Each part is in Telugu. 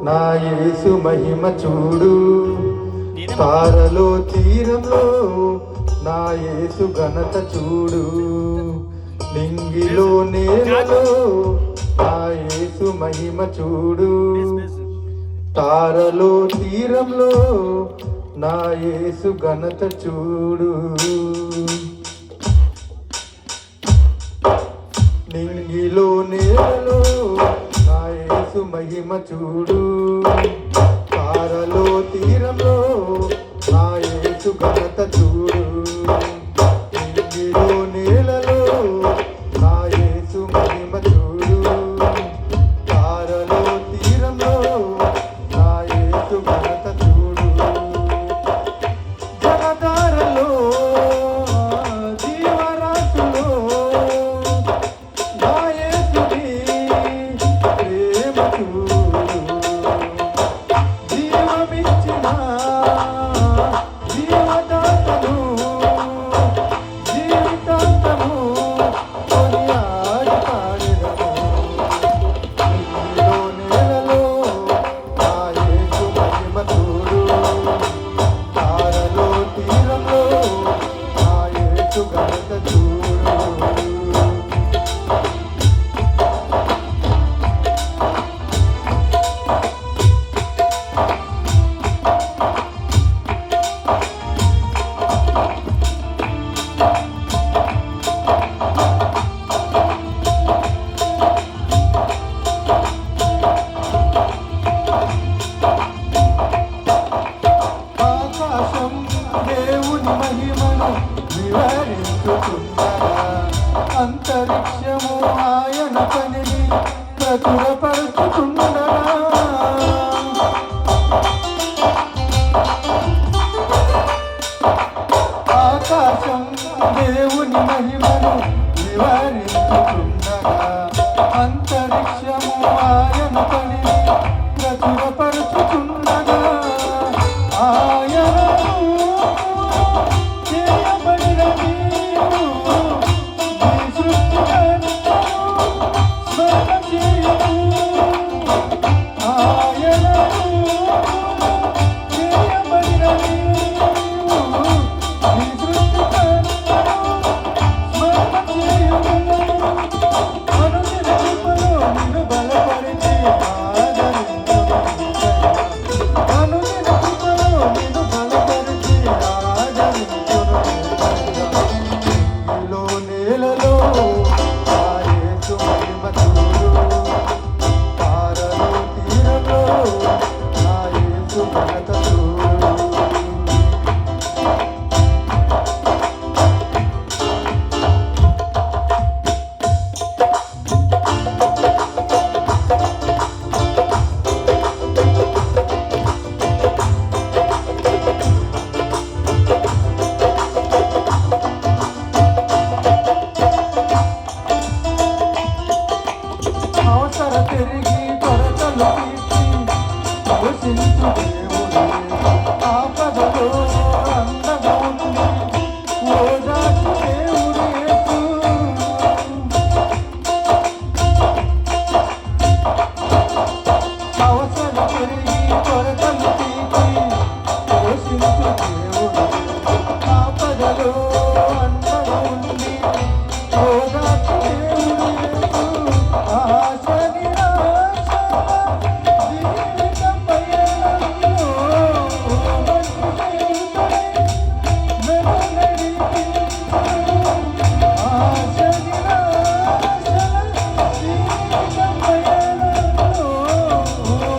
నా యేసు మహిమ చూడు, తారలో తీరంలో నా యేసు ఘనత చూడు, నింగిలో నేలలో నా యేసు మహిమ చూడు, తారలో తీరంలో నా యేసు ఘనత చూడు, నింగిలో నేలలో నా యేసు మహిమ చూడు, తారలో తీరంలో నా యేసు ఘనత చూడు, నింగిలో నేలలో నా యేసు మహిమ చూడు, తారలో తీరంలో నా యేసు ఘనత చూడు, జలధారలో జీవరాశులో నా యేసుని ప్రేమ చూడు, జీవమిచ్చిన జీవదాతను జీవితాంతము కొనియాడి పాడెదము, నింగిలో నేలలో నా యేసు మహిమ చూడు, తారలో తీరంలో నా యేసు ఘనత చూడు. ఆకాశం దేవుని మహిమను వివరించుచుండగా, అంతరిక్షము ఆయన పనిని ప్రచురపరుచుచుండగా, ఆకాశం దేవుని మహిమను వివరించుచుండగా, అంతరిక్షము ఆయన పనిని ప్రచురపరుచుచుండగా, ఆయనను చేయబడిన నీవు నీ సృష్టికర్తను స్మరణ చేయము, ఆయనను చేయబడిన నీవు నీ సృష్టికర్తను స్మరణ చేయము, అనుదిన కృపలో నిన్ను బలపరిచి అనుదిన కృపలో నిన్ను బలపరిచి ఆదరించును, నింగిలో నేలలో నా యేసు మహిమ చూడు, తారలో తీరంలో నా యేసు ఘనత చూడు. అవసర తిరిగి కొరతలు తీర్చి పోషించు దేవుడే, ఆపదలో అండగా ఉండి ఓదార్చు దేవుడు యేసు, అవసర తిరిగి కొరతలు తీర్చి పోషించు దేవుడే, ఆపదలో అండగా ఉండి ఓదార్చు దేవుడు యేసు, ఆశ నిరాశ జీవితం పయనంలో మంచి చేయుటకై నన్ను నడిపించును, ఆశ నిరాశ జీవితం పయనంలో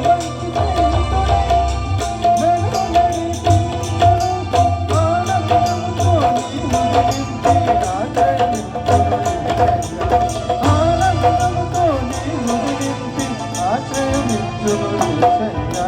మంచి చేయుటకై నన్ను నడిపించును, ఆనందంతో నీవు నింపి ఆశ్రయమిచ్చును యేసయ్యా, ఆనందంతో నీవు నింపి ఆశ్రయమిచ్చును యేసయ్యా.